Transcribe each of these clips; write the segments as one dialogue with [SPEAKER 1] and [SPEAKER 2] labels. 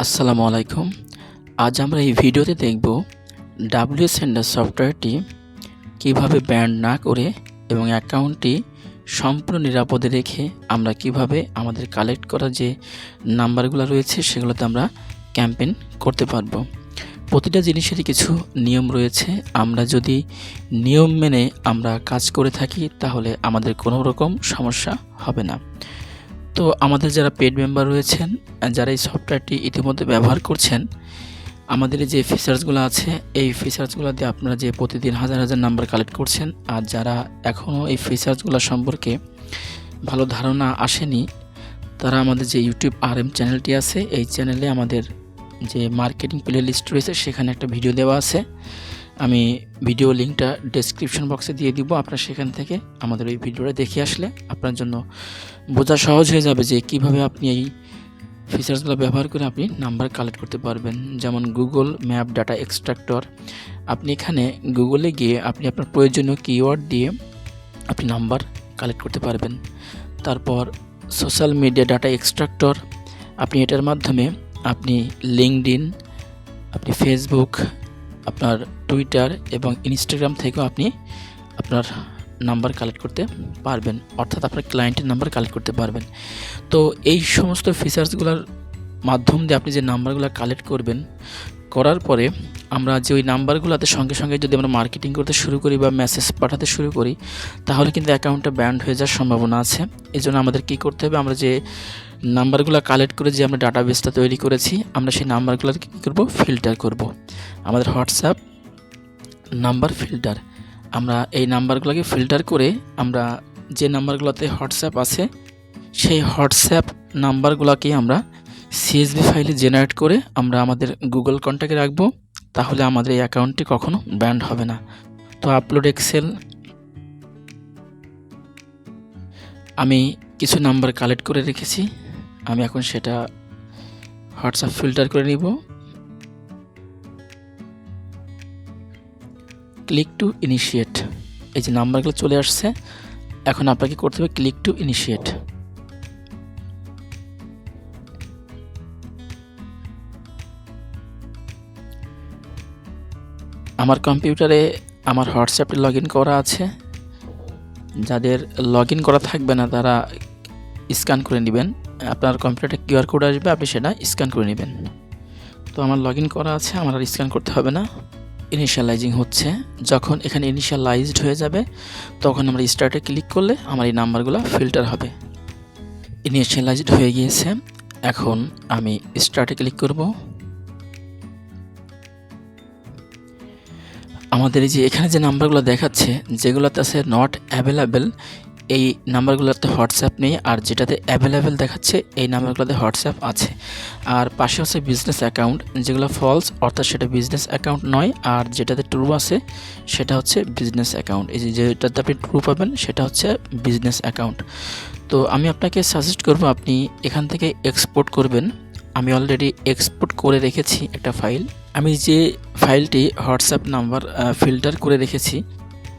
[SPEAKER 1] আসসালামু আলাইকুম। আজ আমরা এই ভিডিওতে দেখব ডাব্লিউ সেন্ডার সফটওয়্যারটি কিভাবে ব্যান্ড না করে এবং অ্যাকাউন্টটি সম্পূর্ণ নিরাপদে রেখে আমরা কিভাবে আমাদের কালেক্ট করা যে নাম্বারগুলো রয়েছে সেগুলোতে আমরা ক্যাম্পেইন করতে পারবো। প্রতিটা জিনিসেরই কিছু নিয়ম রয়েছে। আমরা যদি নিয়ম মেনে আমরা কাজ করে থাকি তাহলে আমাদের কোনো রকম সমস্যা হবে না। তো আমাদের যারা পেড মেম্বার রয়েছেন, যারা এই সফটওয়্যারটি ইতিমধ্যে ব্যবহার করছেন, আমাদের যে ফিচার্সগুলো আছে এই ফিচার্সগুলো দিয়ে আপনারা যে প্রতিদিন হাজার হাজার নাম্বার কালেক্ট করছেন, আর যারা এখনও এই ফিচার্সগুলো সম্পর্কে ভালো ধারণা আসেনি তারা আমাদের যে ইউটিউব RM চ্যানেলটি আছে এই চ্যানেলে আমাদের যে মার্কেটিং প্লে লিস্ট রয়েছে সেখানে একটা ভিডিও দেওয়া আছে। আমি ভিডিও লিঙ্কটা ডেসক্রিপশন বক্সে দিয়ে দিব। আপনারা সেখান থেকে আমাদের ওই ভিডিওটা দেখে আসলে আপনার জন্য বোঝা সহজ হয়ে যাবে যে কিভাবে আপনি এই ফিচার্সগুলো ব্যবহার করে আপনি নাম্বার কালেক্ট করতে পারবেন। যেমন গুগল ম্যাপ ডাটা এক্সট্রাক্টর, আপনি এখানে গুগলে গিয়ে আপনি আপনার প্রয়োজনীয় কিওয়ার্ড দিয়ে আপনি নাম্বার কালেক্ট করতে পারবেন। তারপর সোশ্যাল মিডিয়া ডাটা এক্সট্রাক্টর, আপনি এটার মাধ্যমে আপনি লিঙ্কডইন, আপনি ফেসবুক, আপনার টুইটার এবং ইনস্টাগ্রাম থেকেও আপনি আপনার নাম্বার কালেক্ট করতে পারবেন, অর্থাৎ আপনার ক্লায়েন্টের নাম্বার কালেক্ট করতে পারবেন। তো এই সমস্ত ফিচার্সগুলোর মাধ্যম দিয়ে আপনি যে নাম্বারগুলো কালেক্ট করবেন, করার পরে আমরা যে ওই নাম্বারগুলোতে সঙ্গে সঙ্গে যদি আমরা মার্কেটিং করতে শুরু করি বা মেসেজ পাঠাতে শুরু করি তাহলে কিন্তু অ্যাকাউন্টটা ব্যান্ড হয়ে যাওয়ার সম্ভাবনা আছে। এই জন্য আমাদের কী করতে হবে, আমরা যে নাম্বারগুলো কালেক্ট করে যে আমরা ডাটাবেসটা তৈরি করেছি আমরা সেই নাম্বারগুলোকে কী করব, ফিল্টার করব। আমাদের হোয়াটসঅ্যাপ নাম্বার ফিল্টার, আমরা এই নাম্বারগুলোকে ফিল্টার করে আমরা যে নাম্বারগুলোতে হোয়াটসঅ্যাপ আছে সেই হোয়াটসঅ্যাপ নাম্বারগুলোকে আমরা CSV ফাইলে জেনারেট করে আমরা আমাদের গুগল কন্ট্যাক্টে রাখবো, তাহলে আমাদের এই অ্যাকাউন্টটি কখনো ব্যান্ড হবে না। তো আপলোড এক্সেল, আমি কিছু নাম্বার কালেক্ট করে রেখেছি, আমি এখন সেটা হোয়াটসঅ্যাপ ফিল্টার করে নিব। ক্লিক টু ইনিশিয়েট, এই যে নাম্বারগুলো চলে আসছে, এখন আপনাকে করতে হবে ক্লিক টু ইনিশিয়েট। আমার কম্পিউটারে আমার হোয়াটসঅ্যাপে লগ ইন করা আছে, যাদের লগ ইন করা থাকবে না তারা স্ক্যান করে নেবেন। আপনার কম্পিউটারে QR কোড আসবে, আপনি সেটা স্ক্যান করে নেবেন। তো আমার লগ ইন করা আছে, আমার আর স্ক্যান করতে হবে না। ইনিশিয়ালাইজিং হচ্ছে, যখন এখানে ইনিশিয়ালাইজড হয়ে যাবে তখন আমরা স্টার্টে ক্লিক করলে আমার এই নাম্বারগুলো ফিল্টার হবে। ইনিশিয়ালাইজড হয়ে গিয়েছে, এখন আমি স্টার্টে ক্লিক করব। আমাদের এই যে এখানে যে নাম্বারগুলো দেখাচ্ছে যেগুলোতে আছে নট অ্যাভেলেবেল, এই নাম্বারগুলোতে হোয়াটসঅ্যাপ নেই, আর যেটাতে অ্যাভেলেবেল দেখাচ্ছে এই নাম্বারগুলোতে হোয়াটসঅ্যাপ আছে। আর পাশে হচ্ছে বিজনেস অ্যাকাউন্ট, যেগুলো ফলস অর্থাৎ সেটা বিজনেস অ্যাকাউন্ট নয়, আর যেটাতে ট্রু আছে সেটা হচ্ছে বিজনেস অ্যাকাউন্ট। এই যেটাতে আপনি ট্রু পাবেন সেটা হচ্ছে বিজনেস অ্যাকাউন্ট। তো আমি আপনাকে সাজেস্ট করব আপনি এখান থেকে এক্সপোর্ট করবেন। আমি অলরেডি এক্সপোর্ট করে রেখেছি একটা ফাইল। আমি যে ফাইলটি হোয়াটসঅ্যাপ নাম্বার ফিল্টার করে রেখেছি,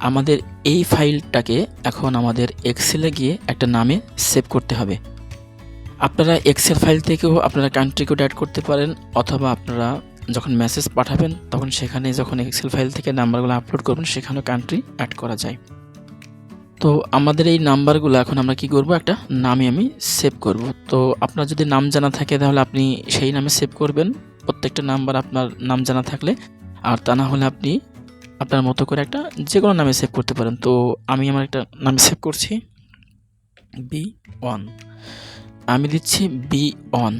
[SPEAKER 1] আমাদের এই ফাইলটাকে এখন আমাদের এক্সেলে গিয়ে একটা নামে সেভ করতে হবে। আপনারা এক্সেল ফাইল থেকেও আপনারা কান্ট্রি কোড অ্যাড করতে পারেন, অথবা আপনারা যখন মেসেজ পাঠাবেন তখন সেখানে যখন এক্সেল ফাইল থেকে নাম্বারগুলো আপলোড করবেন সেখানেও কান্ট্রি অ্যাড করা যায়। তো আমাদের এই নাম্বারগুলো এখন আমরা কি করব, একটা নামে আমি সেভ করব। তো আপনার যদি নাম জানা থাকে তাহলে আপনি সেই নামে সেভ করবেন, প্রত্যেকটা নাম্বার আপনার নাম জানা থাকলে। আর তা না হলে আপনি আপনার মতো করে একটা যে কোনো নামে সেভ করতে পারেন। তো আমি আমার একটা নামে সেভ করছি B1, আমি দিচ্ছি B1।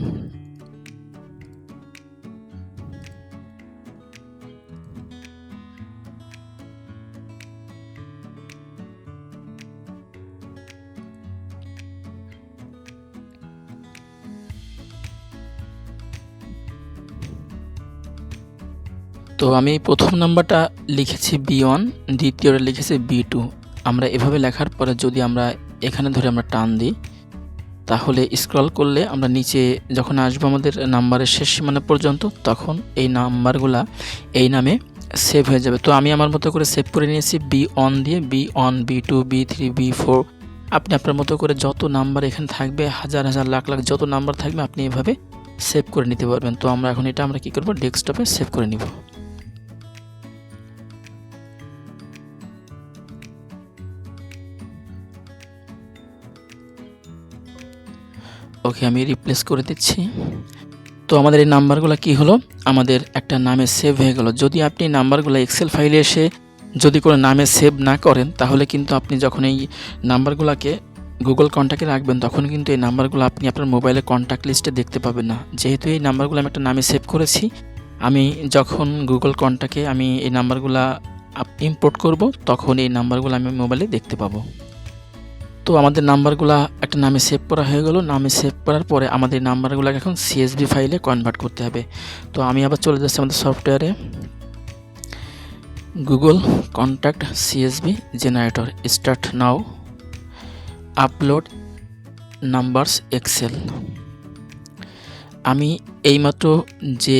[SPEAKER 1] তো আমি প্রথম নাম্বারটা লিখেছি B1, দ্বিতীয়টা লিখেছি B2। আমরা এভাবে লেখার পরে যদি আমরা এখানে ধরে আমরা টান দিই তাহলে স্ক্রল করলে আমরা নিচে যখন আসবো আমাদের নাম্বারের শেষ সীমানা পর্যন্ত তখন এই নাম্বারগুলা এই নামে সেভ হয়ে যাবে। তো আমি আমার মতো করে সেভ করে নিয়েছি B1 দিয়ে, B1, B2, B3, B4। আপনি আপনার মতো করে যত নাম্বার এখানে থাকবে, হাজার হাজার লাখ লাখ যত নাম্বার থাকবে আপনি এভাবে সেভ করে নিতে পারবেন। তো আমরা এখন এটা আমরা কি করব, ডেস্কটপে সেভ করে নিব। ওকে, আমি রিপ্লেস করে দিচ্ছি। তো আমাদের এই নাম্বারগুলো কি হলো, আমাদের একটা নামে সেভ হয়ে গেল। যদি আপনি নাম্বারগুলো এক্সেল ফাইলে এসে যদি কোনো নামে সেভ না করেন, তাহলে কিন্তু আপনি যখন এই নাম্বারগুলোকে গুগল কন্ট্যাক্টে রাখবেন, তখন কিন্তু এই নাম্বারগুলো আপনি আপনার মোবাইলে কন্ট্যাক্ট লিস্টে দেখতে পাবেন না। যেহেতু এই নাম্বারগুলো আমি একটা নামে সেভ করেছি, আমি যখন গুগল কন্ট্যাক্টে আমি এই নাম্বারগুলো ইম্পোর্ট করব, তখন এই নাম্বারগুলো আমি মোবাইলে দেখতে পাবো। তো আমাদের নাম্বারগুলো একটা নামে সেভ করা হয়ে গেল। নামে সেভ করার পরে আমাদের নাম্বারগুলোকে এখন CSV ফাইলে কনভার্ট করতে হবে। তো আমি আবার চলে যাচ্ছি আমাদের সফটওয়্যারে, Google contact CSV generator, start now, upload numbers Excel. আমি এইমাত্র যে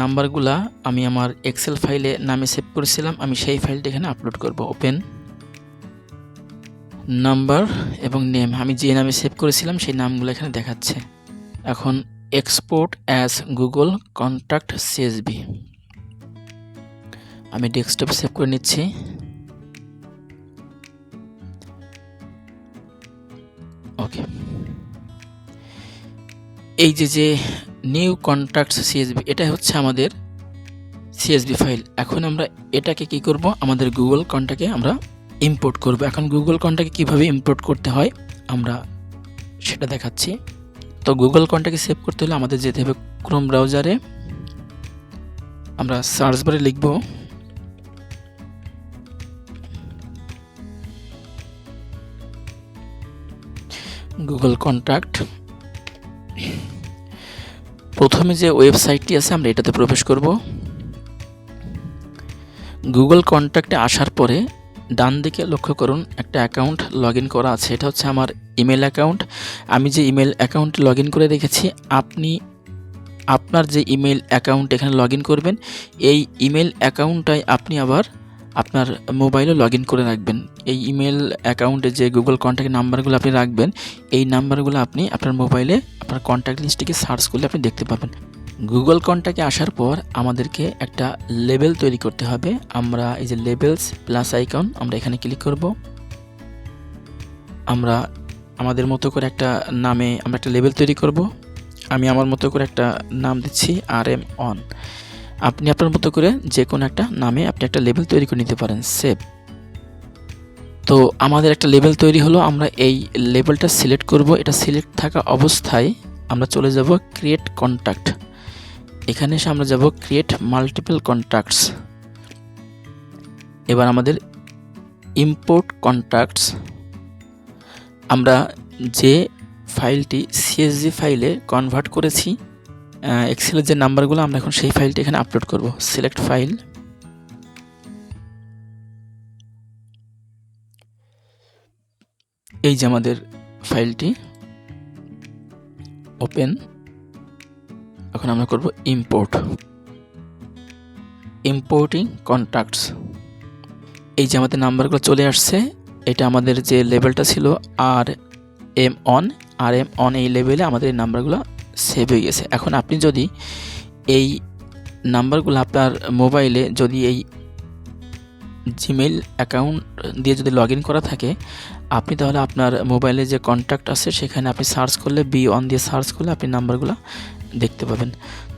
[SPEAKER 1] নাম্বারগুলা আমি আমার এক্সেল ফাইলে নামে সেভ করেছিলাম, আমি সেই ফাইলটা এখানে আপলোড করব। ওপেন, নাম্বার এবং নেম, আমি যে নামে সেভ করেছিলাম সেই নামগুলো এখানে দেখাচ্ছে। এখন export as Google contact CSV, আমি ডেস্কটপে সেভ করে নিচ্ছি। ওকে, এই যে নিউ কন্ট্যাক্ট CSV, এটা হচ্ছে আমাদের CSV ফাইল। এখন আমরা এটাকে কি করব, আমাদের গুগল কন্ট্যাক্টে আমরা ইম্পোর্ট করব। এখন গুগল কন্ট্যাক্টে কিভাবে ইম্পোর্ট করতে হয় আমরা সেটা দেখাচ্ছি। তো গুগল কন্ট্যাক্টে সেভ করতে হলে আমাদের যেতে হবে ক্রোম ব্রাউজারে, আমরা সার্চ বারে লিখব গুগল কন্ট্যাক্ট। প্রথমে যে ওয়েবসাইটটি আছে আমরা এটাতে প্রবেশ করব। গুগল কন্ট্যাক্টে আসার পরে ডান দিকে লক্ষ্য করুন, একটা অ্যাকাউন্ট লগ ইন করা আছে। এটা হচ্ছে আমার ইমেল অ্যাকাউন্ট। আমি যে ইমেল অ্যাকাউন্ট লগ ইন করে রেখেছি, আপনি আপনার যে ইমেল অ্যাকাউন্ট এখানে লগ ইন করবেন, এই ইমেল অ্যাকাউন্টটাই আপনি আবার আপনার মোবাইলে লগ ইন করে রাখবেন। এই ইমেল অ্যাকাউন্টে যে গুগল কন্ট্যাক্ট নাম্বারগুলো আপনি রাখবেন, এই নাম্বারগুলো আপনি আপনার মোবাইলে আপনার কন্ট্যাক্ট লিস্টটিকে সার্চ করলে আপনি দেখতে পাবেন। গুগল কন্ট্যাক্টে আসার পর আমাদেরকে একটা লেবেল তৈরি করতে হবে। আমরা এই যে লেবেলস প্লাস আইকন, আমরা এখানে ক্লিক করব। আমরা আমাদের মতো করে একটা নামে আমরা একটা লেবেল তৈরি করব। আমি আমার মতো করে একটা নাম দিচ্ছি RM অন। আপনি আপনার মতো করে যে কোনো একটা নামে আপনি একটা লেবেল তৈরি করে নিতে পারেন। সেভ। তো আমাদের একটা লেবেল তৈরি হলো, আমরা এই লেবেলটা সিলেক্ট করব। এটা সিলেক্ট থাকা অবস্থায় আমরা চলে যাব ক্রিয়েট কন্ট্যাক্ট। এখানে এসে আমরা যাব ক্রিয়েট মাল্টিপল কন্ট্যাক্টস। এবার আমাদের ইম্পোর্ট কন্ট্যাক্টস, আমরা যে ফাইলটি CSV ফাইলে কনভার্ট করেছি এক্সেলের যে নাম্বারগুলো, আমরা এখন সেই ফাইলটি এখানে আপলোড করব। সিলেক্ট ফাইল, এই যে আমাদের ফাইলটি, ওপেন। এখন আমরা করব ইম্পোর্টিং কন্ট্যাক্টস। এই যে আমাদের নাম্বারগুলো চলে আসছে। এটা আমাদের যে লেভেলটা ছিল RM অন, এই লেভেলে আমাদের এই নাম্বারগুলো সেভ হয়ে গেছে। এখন আপনি যদি এই নাম্বারগুলো আপনার মোবাইলে যদি এই জিমেইল অ্যাকাউন্ট দিয়ে যদি লগ ইন করা থাকে, আপনি তাহলে আপনার মোবাইলে যে কন্ট্যাক্ট আছে সেখানে আপনি সার্চ করলে, B1 দিয়ে সার্চ করলে আপনি নাম্বারগুলো দেখতে পাবেন।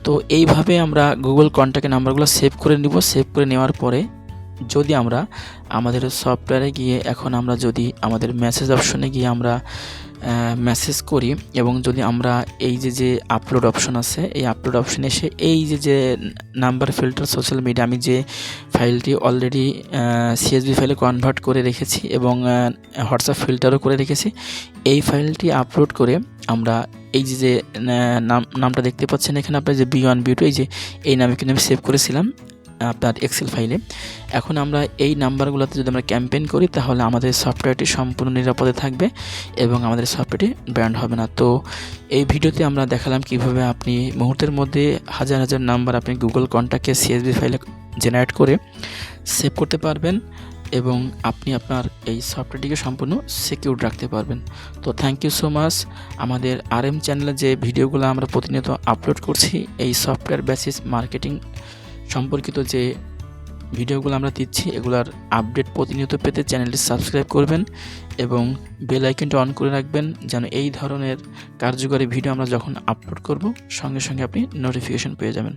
[SPEAKER 1] তো এইভাবে আমরা গুগল কন্ট্যাক্টের নাম্বারগুলো সেভ করে নিব। সেভ করে নেওয়ার পরে যদি আমরা আমাদের সফটওয়্যারে গিয়ে এখন আমরা যদি আমাদের মেসেজ অপশনে গিয়ে আমরা মেসেজ করি, এবং যদি আমরা এই যে আপলোড অপশন আছে, এই আপলোড অপশনে এসে এই যে নাম্বার ফিল্টার সোশ্যাল মিডিয়া, আমি যে ফাইলটি অলরেডি CSV ফাইলে কনভার্ট করে রেখেছি এবং হোয়াটসঅ্যাপ ফিল্টারও করে রেখেছি, এই ফাইলটি আপলোড করে আমরা এই যে নামটা দেখতে পাচ্ছেন এখানে, আপনার যে B1 B2 এই নামে কিন্তু আমি সেভ করেছিলাম আপনার এক্সেল ফাইলে। এখন আমরা এই নাম্বারগুলোতে যদি আমরা ক্যাম্পেইন করি, তাহলে আমাদের সফটওয়্যারটি সম্পূর্ণ নিরাপদে থাকবে এবং আমাদের সফটওয়্যারটি ব্যান্ড হবে না। তো এই ভিডিওতে আমরা দেখালাম কিভাবে আপনি মুহূর্তের মধ্যে হাজার নাম্বার আপনি গুগল কন্ট্যাক্টে CSV ফাইলে জেনারেট করে সেভ করতে পারবেন এবং আপনি আপনার এই সফটওয়্যারটিকে সম্পূর্ণ সিকিউর রাখতে পারবেন। তো থ্যাংক ইউ সো মাচ। আমাদের RM চ্যানেলে যে ভিডিওগুলো আমরা প্রতিনিয়ত আপলোড করছি, এই সফটওয়্যার বেসিস মার্কেটিং সম্পর্কিত যে ভিডিওগুলো আমরা দিচ্ছি, এগুলার আপডেট প্রতিনিয়ত পেতে চ্যানেলটি সাবস্ক্রাইব করবেন এবং বেল আইকনটা অন করে রাখবেন, যেন এই ধরনের কার্যকরী ভিডিও আমরা যখন আপলোড করব সঙ্গে সঙ্গে আপনি নোটিফিকেশন পেয়ে যাবেন।